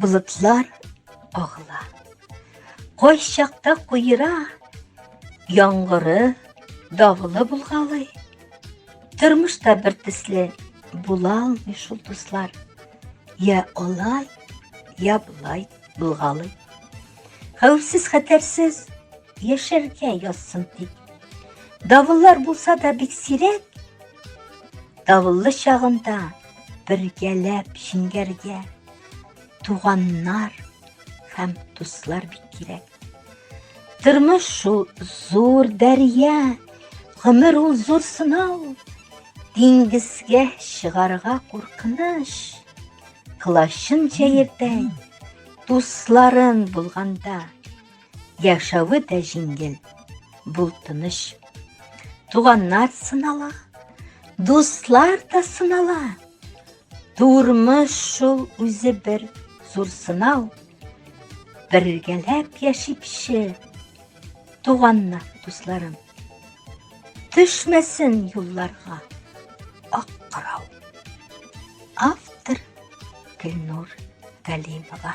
Bulutlar ağla. Koy şakta kuyura, yağmuru, davulu bulgalı. Turmuşta bir tisli bulalmış ulduzlar. Ya olay, ya bulay bulgalı. Havfsiz, xatarsiz yaşarken yazsın dik. Davullar bulsa da bik sirek. Davullu şağında bir gelep şingerge. Tuğanlar hem dostlar bik kirek. Tırmış şu zor derya, gımır ol zor sınav. Dengizge şıgarga korkыныş. Kılaşınca yerde, dostların bulganda. Yaşavı da jingil, bultыныş. Tuğanlar sınala, dostlar da sınala. Durmuş şu üzü bir zor sınav. Birgelep yaşayıp işi, tuğanlar dostlarım. Düşmesin yollarga ak karav. Автор Гүлнур Галимова.